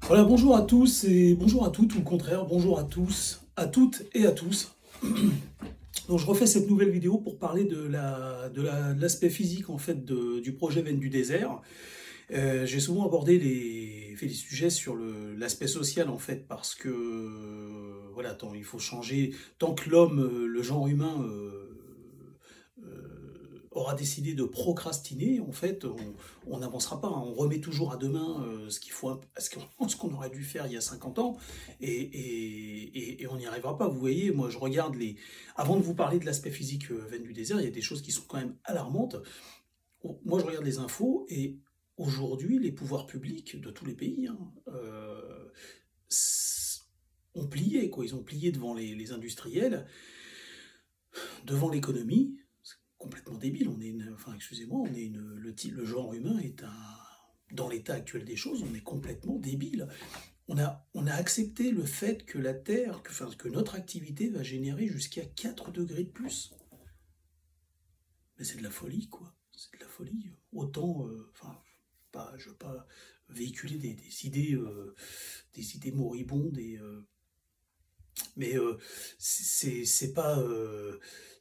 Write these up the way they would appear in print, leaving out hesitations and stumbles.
Voilà, bonjour à tous et bonjour à toutes, ou le contraire, bonjour à tous, à toutes et à tous. Donc je refais cette nouvelle vidéo pour parler de l'aspect physique en fait du projet Veine du désert. J'ai souvent abordé fait des sujets sur l'aspect social en fait parce que voilà, il faut changer tant que l'homme, le genre humain aura décidé de procrastiner, en fait, on n'avancera pas. On remet toujours à demain ce qu'on aurait dû faire il y a 50 ans, et on n'y arrivera pas. Vous voyez, moi je regarde Avant de vous parler de l'aspect physique Veine du désert, il y a des choses qui sont quand même alarmantes. Moi je regarde les infos, et aujourd'hui, les pouvoirs publics de tous les pays ont plié, quoi. Ils ont plié devant les industriels, devant l'économie. Complètement débile. Enfin, excusez-moi, le genre humain dans l'état actuel des choses, on est complètement débile. On a accepté le fait que la Terre, que notre activité va générer jusqu'à 4 degrés de plus. Mais c'est de la folie, quoi. C'est de la folie. Autant, je veux pas véhiculer des idées moribondes, mais c'est pas.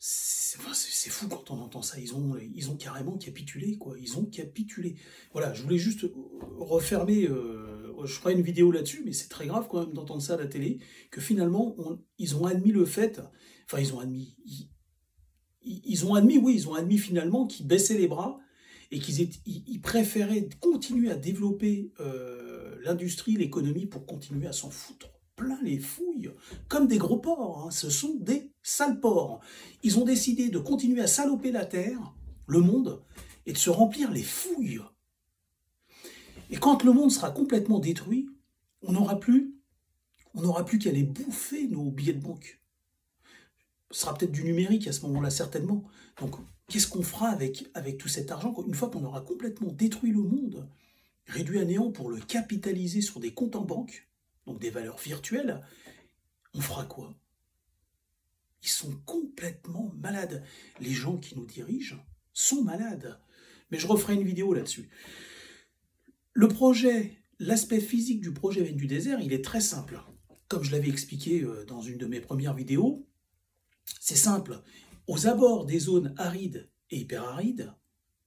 C'est fou quand on entend ça. Ils ont carrément capitulé, quoi. Ils ont capitulé. Voilà, je voulais juste refermer. Je ferai une vidéo là-dessus, mais c'est très grave quand même d'entendre ça à la télé. Que finalement, ils ont admis le fait. Enfin, ils ont admis. Ils ont admis, oui, ils ont admis finalement qu'ils baissaient les bras et ils préféraient continuer à développer l'industrie, l'économie pour continuer à s'en foutre plein les fouilles, comme des gros porcs, hein. Ce sont des sales porcs. Ils ont décidé de continuer à saloper la terre, le monde, et de se remplir les fouilles. Et quand le monde sera complètement détruit, on n'aura plus qu'à aller bouffer nos billets de banque. Ce sera peut-être du numérique à ce moment-là, certainement. Donc, qu'est-ce qu'on fera avec tout cet argent une fois qu'on aura complètement détruit le monde, réduit à néant pour le capitaliser sur des comptes en banque, donc des valeurs virtuelles, on fera quoi? Ils sont complètement malades. Les gens qui nous dirigent sont malades. Mais je referai une vidéo là-dessus. L'aspect physique du projet Veine du désert, il est très simple. Comme je l'avais expliqué dans une de mes premières vidéos, c'est simple. Aux abords des zones arides et hyperarides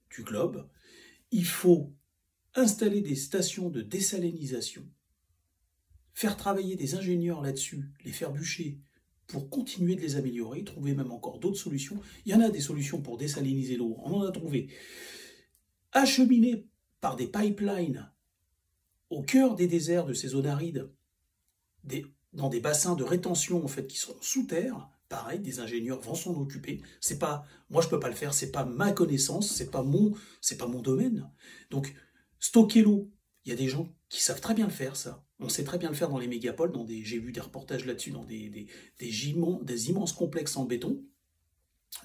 du globe, il faut installer des stations de désalinisation, faire travailler des ingénieurs là-dessus, les faire bûcher pour continuer de les améliorer, trouver même encore d'autres solutions. Il y en a des solutions pour désaliniser l'eau, on en a trouvé. Acheminer par des pipelines au cœur des déserts de ces zones arides, dans des bassins de rétention en fait qui sont sous terre. Pareil, des ingénieurs vont s'en occuper. C'est pas, moi je peux pas le faire, c'est pas ma connaissance, c'est pas mon domaine. Donc stocker l'eau, il y a des gens qui savent très bien le faire, ça. On sait très bien le faire dans les mégapoles, j'ai vu des reportages là-dessus dans des immenses complexes en béton.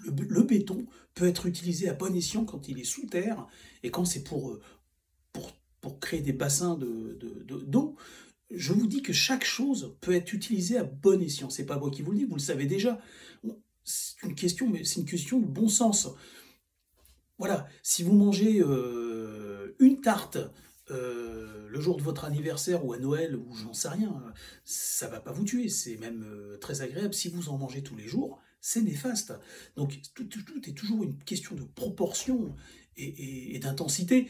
Le béton peut être utilisé à bon escient quand il est sous terre et quand c'est pour créer des bassins d'eau. Je vous dis que chaque chose peut être utilisée à bon escient. C'est pas moi qui vous le dis, vous le savez déjà. C'est une question de bon sens. Voilà, si vous mangez une tarte le jour de votre anniversaire ou à Noël ou j'en sais rien, ça va pas vous tuer, c'est même très agréable. Si vous en mangez tous les jours, c'est néfaste. Donc tout est toujours une question de proportion et d'intensité.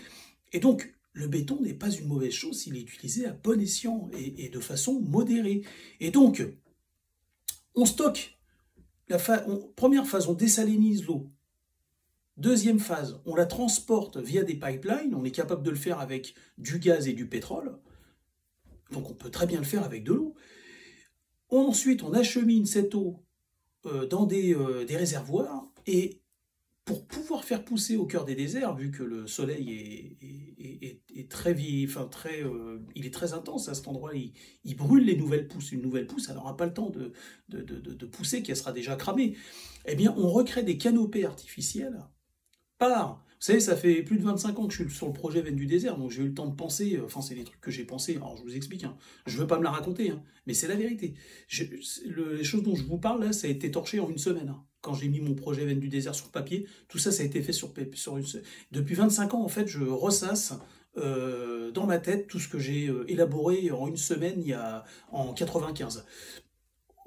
Et donc le béton n'est pas une mauvaise chose s'il est utilisé à bon escient et de façon modérée. Et donc on stocke. Première phase, on désalinise l'eau. Deuxième phase, on la transporte via des pipelines, on est capable de le faire avec du gaz et du pétrole, donc on peut très bien le faire avec de l'eau. Ensuite, on achemine cette eau dans des réservoirs, et pour pouvoir faire pousser au cœur des déserts, vu que le soleil est très il est très intense à cet endroit, il brûle les nouvelles pousses. Une nouvelle pousse, elle n'aura pas le temps de pousser, qu'elle sera déjà cramée. Eh bien, on recrée des canopées artificielles. Vous savez, ça fait plus de 25 ans que je suis sur le projet Veine du désert, donc j'ai eu le temps de penser, enfin c'est des trucs que j'ai pensé, alors je vous explique, hein. Je veux pas me la raconter, hein, mais c'est la vérité. Les choses dont je vous parle là, ça a été torché en une semaine, hein. Quand j'ai mis mon projet Veine du désert sur papier, tout ça, ça a été fait sur une semaine. Depuis 25 ans, en fait, je ressasse dans ma tête tout ce que j'ai élaboré en une semaine en 95.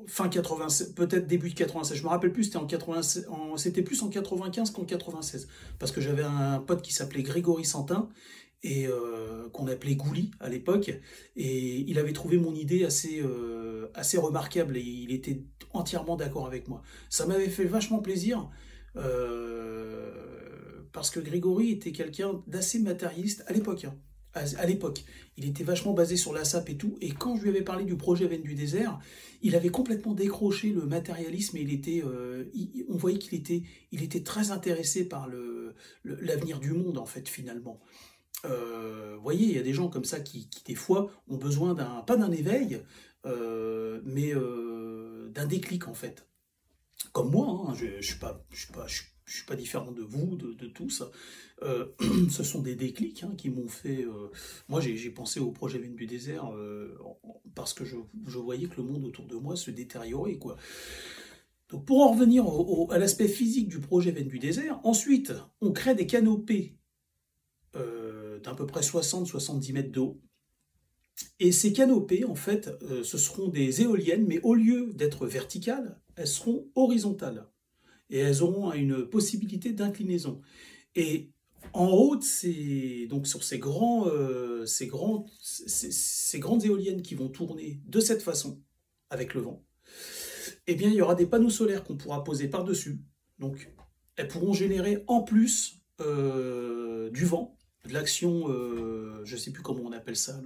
Fin 96, peut-être début de 96, je me rappelle plus, c'était en 96, c'était plus en 95 qu'en 96, parce que j'avais un pote qui s'appelait Grégory Santin, et qu'on appelait Gouli à l'époque, et il avait trouvé mon idée assez remarquable, et il était entièrement d'accord avec moi. Ça m'avait fait vachement plaisir, parce que Grégory était quelqu'un d'assez matérialiste à l'époque, hein. À l'époque, il était vachement basé sur la SAP et tout, et quand je lui avais parlé du projet Veine du désert, il avait complètement décroché le matérialisme, et on voyait il était très intéressé par l'avenir du monde, en fait, finalement. Vous voyez, il y a des gens comme ça qui des fois, ont besoin pas d'un éveil, mais d'un déclic, en fait. Comme moi, hein, je suis pas différent de vous, de tous. Euh, Ce sont des déclics, hein, qui m'ont fait. Moi, j'ai pensé au projet Veine du désert, parce que je voyais que le monde autour de moi se détériorait, quoi. Donc, pour en revenir à l'aspect physique du projet Veine du désert, ensuite, on crée des canopées d'à peu près 60-70 mètres d'eau. Et ces canopées, en fait, ce seront des éoliennes, mais au lieu d'être verticales, elles seront horizontales. Et elles auront une possibilité d'inclinaison. Et en haut, donc sur ces grandes éoliennes qui vont tourner de cette façon, avec le vent, eh bien, il y aura des panneaux solaires qu'on pourra poser par-dessus. Donc, elles pourront générer en plus du vent, de l'action, je ne sais plus comment on appelle ça,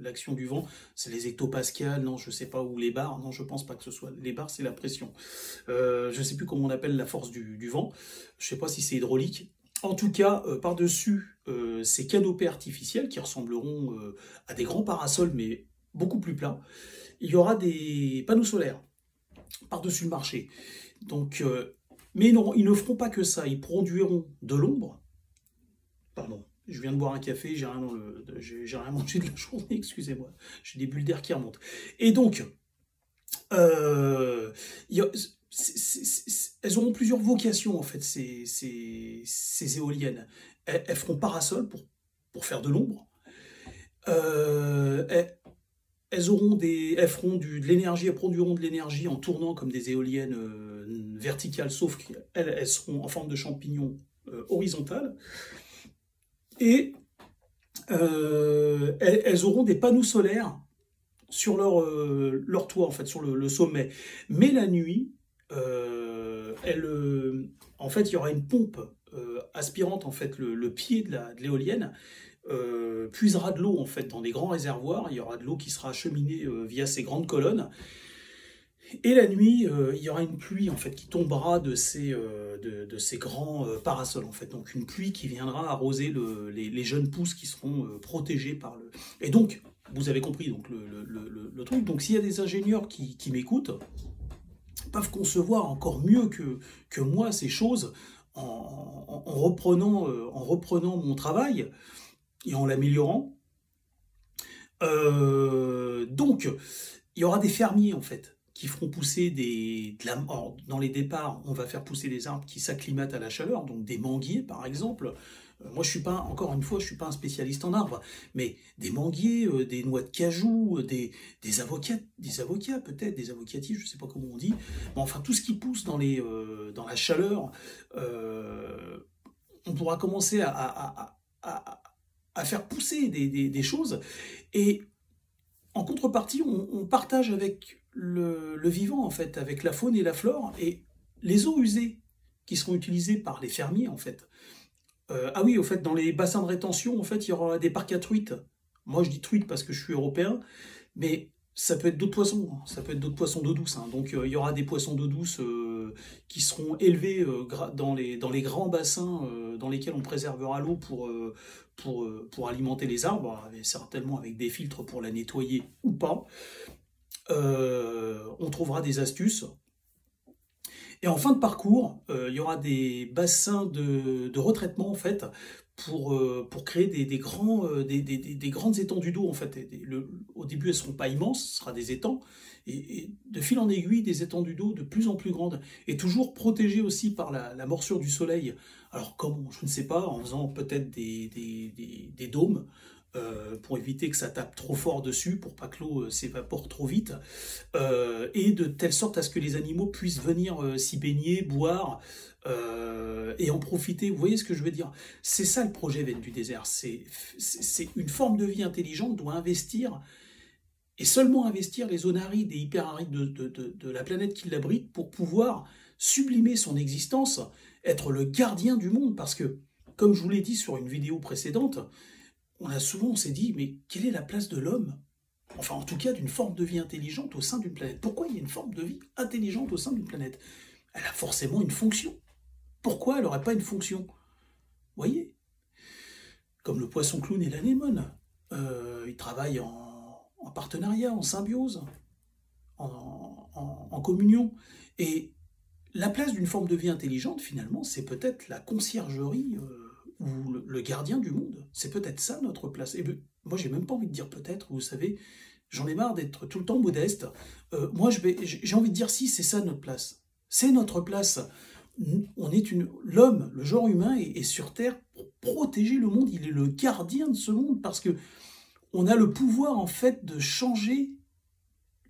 l'action du vent, c'est les hectopascales, non, je ne sais pas, ou les bars, non, je ne pense pas que ce soit, les bars, c'est la pression. Je ne sais plus comment on appelle la force du vent, je ne sais pas si c'est hydraulique. En tout cas, par-dessus ces canopées artificielles qui ressembleront à des grands parasols, mais beaucoup plus plats, il y aura des panneaux solaires par-dessus le marché. Donc, mais non, ils ne feront pas que ça, ils produiront de l'ombre. Pardon, je viens de boire un café, j'ai rien mangé de la journée, excusez-moi, j'ai des bulles d'air qui remontent. Et donc, elles auront plusieurs vocations, en fait, ces éoliennes. Elles feront parasol pour faire de l'ombre. Elles elles produiront de l'énergie en tournant comme des éoliennes verticales, sauf qu'elles seront en forme de champignon horizontale. Et elles auront des panneaux solaires sur leur toit, en fait, sur le sommet. Mais la nuit, en fait, il y aura une pompe aspirante, en fait, le pied de l'éolienne puisera de l'eau, en fait, dans des grands réservoirs. Il y aura de l'eau qui sera acheminée via ces grandes colonnes. Et la nuit, il y aura une pluie, en fait, qui tombera de ces grands parasols, en fait. Donc une pluie qui viendra arroser les jeunes pousses qui seront protégées par le... Et donc, vous avez compris donc, le truc. Donc s'il y a des ingénieurs qui m'écoutent, peuvent concevoir encore mieux que moi ces choses en reprenant mon travail et en l'améliorant. Donc, il y aura des fermiers, en fait, qui feront pousser dans les départs, on va faire pousser des arbres qui s'acclimatent à la chaleur, donc des manguiers, par exemple. Moi, je suis pas, encore une fois, je suis pas un spécialiste en arbres, mais des manguiers, des noix de cajou, des avocats peut-être, des avocatiers, je sais pas comment on dit. Bon, enfin, tout ce qui pousse dans la chaleur, on pourra commencer à faire pousser des choses. Et en contrepartie, on partage avec le vivant, en fait, avec la faune et la flore, et les eaux usées qui seront utilisées par les fermiers, en fait. Ah oui, au fait, dans les bassins de rétention, en fait, il y aura des parcs à truites. Moi, je dis truites parce que je suis européen, mais ça peut être d'autres poissons, hein. Ça peut être d'autres poissons d'eau douce, hein. Donc, il y aura des poissons d'eau douce qui seront élevés dans les grands bassins dans lesquels on préservera l'eau pour alimenter les arbres, certainement avec des filtres pour la nettoyer ou pas. On trouvera des astuces. Et en fin de parcours, il y aura des bassins de retraitement, en fait, pour créer des grandes étendues d'eau, en fait. Au début, elles ne seront pas immenses, ce sera des étangs, et de fil en aiguille, des étendues d'eau de plus en plus grandes, et toujours protégées aussi par la morsure du soleil. Alors comment? Je ne sais pas, en faisant peut-être des dômes, pour éviter que ça tape trop fort dessus, pour pas que l'eau s'évapore trop vite, et de telle sorte à ce que les animaux puissent venir s'y baigner, boire, et en profiter. Vous voyez ce que je veux dire? C'est ça le projet Veine du désert. C'est une forme de vie intelligente doit investir, et seulement investir les zones arides et hyper-arides de la planète qui l'abrite pour pouvoir sublimer son existence, être le gardien du monde. Parce que, comme je vous l'ai dit sur une vidéo précédente, on s'est dit, mais quelle est la place de l'homme? Enfin, en tout cas, d'une forme de vie intelligente au sein d'une planète. Pourquoi il y a une forme de vie intelligente au sein d'une planète? Elle a forcément une fonction. Pourquoi elle n'aurait pas une fonction? Vous voyez? Comme le poisson clown et l'anémone. Ils travaillent en partenariat, en symbiose, en communion. Et la place d'une forme de vie intelligente, finalement, c'est peut-être la conciergerie ou le gardien du monde. C'est peut-être ça notre place. Et moi, j'ai même pas envie de dire peut-être, vous savez, j'en ai marre d'être tout le temps modeste. Moi, j'ai envie de dire si, c'est ça notre place. C'est notre place. On est l'homme, le genre humain est sur Terre pour protéger le monde. Il est le gardien de ce monde parce que on a le pouvoir en fait de changer.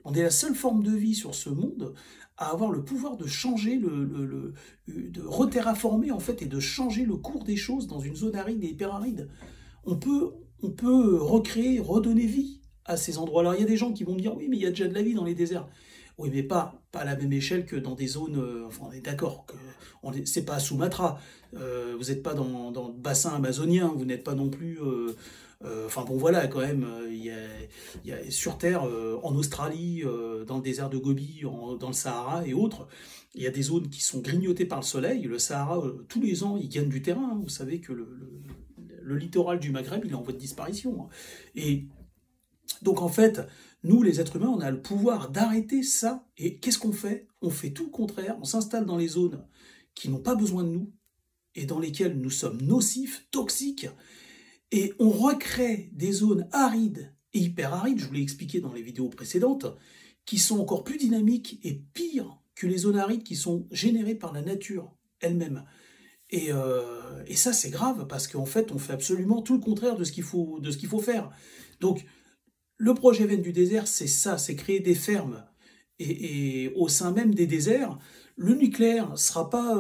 On est la seule forme de vie sur ce monde à avoir le pouvoir de changer, de reterraformer en fait et de changer le cours des choses dans une zone aride et hyperaride. On peut recréer, redonner vie à ces endroits-là. Il y a des gens qui vont me dire oui, mais il y a déjà de la vie dans les déserts. Oui, mais pas à la même échelle que dans des zones. Enfin, on est d'accord que c'est pas à Sumatra. Vous n'êtes pas dans le bassin amazonien. Vous n'êtes pas non plus. Enfin bon, voilà, quand même, il y a sur Terre, en Australie, dans le désert de Gobi, dans le Sahara et autres, il y a des zones qui sont grignotées par le soleil. Le Sahara, tous les ans, il gagne du terrain. Vous savez que le littoral du Maghreb, il est en voie de disparition. Et donc, en fait, nous, les êtres humains, on a le pouvoir d'arrêter ça. Et qu'est-ce qu'on fait? On fait tout le contraire. On s'installe dans les zones qui n'ont pas besoin de nous et dans lesquelles nous sommes nocifs, toxiques. Et on recrée des zones arides et hyper-arides, je vous l'ai expliqué dans les vidéos précédentes, qui sont encore plus dynamiques et pires que les zones arides qui sont générées par la nature elle-même. Et ça, c'est grave, parce qu'en fait, on fait absolument tout le contraire de ce qu'il faut faire. Donc, le projet Veine du désert, c'est ça, c'est créer des fermes. Et au sein même des déserts, le nucléaire ne sera pas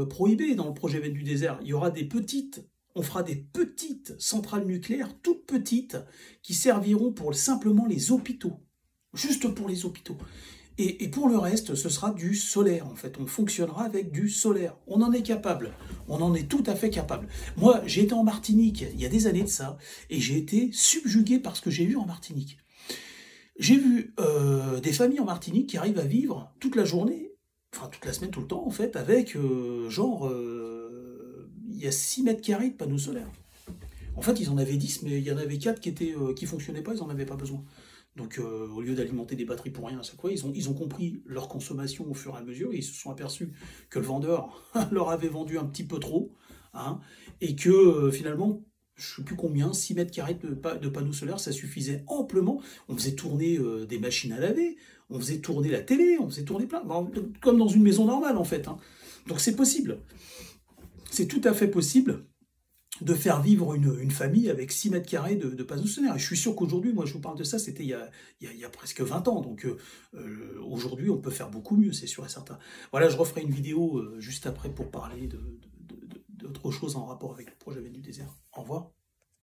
prohibé dans le projet Veine du désert. Il y aura on fera des petites centrales nucléaires, toutes petites, qui serviront pour simplement les hôpitaux. Juste pour les hôpitaux. Et pour le reste, ce sera du solaire, en fait. On fonctionnera avec du solaire. On en est capable. On en est tout à fait capable. Moi, j'ai été en Martinique il y a des années de ça, et j'ai été subjugué par ce que j'ai vu en Martinique. J'ai vu des familles en Martinique qui arrivent à vivre toute la journée, enfin toute la semaine, tout le temps, en fait, avec il y a 6 mètres carrés de panneaux solaires. En fait, ils en avaient 10, mais il y en avait 4 qui fonctionnaient pas, ils n'en avaient pas besoin. Donc, au lieu d'alimenter des batteries pour rien à chaque fois, ils ont compris leur consommation au fur et à mesure, et ils se sont aperçus que le vendeur leur avait vendu un petit peu trop, hein, et que finalement, je ne sais plus combien, 6 mètres carrés de panneaux solaires, ça suffisait amplement. On faisait tourner des machines à laver, on faisait tourner la télé, on faisait tourner plein, comme dans une maison normale en fait. Hein. Donc c'est possible. C'est tout à fait possible de faire vivre une famille avec 6 mètres carrés de panneaux solaires. Et je suis sûr qu'aujourd'hui, moi je vous parle de ça, c'était il y a presque 20 ans. Donc aujourd'hui, on peut faire beaucoup mieux, c'est sûr et certain. Voilà, je referai une vidéo juste après pour parler d'autres choses en rapport avec le projet Veine du désert. Au revoir.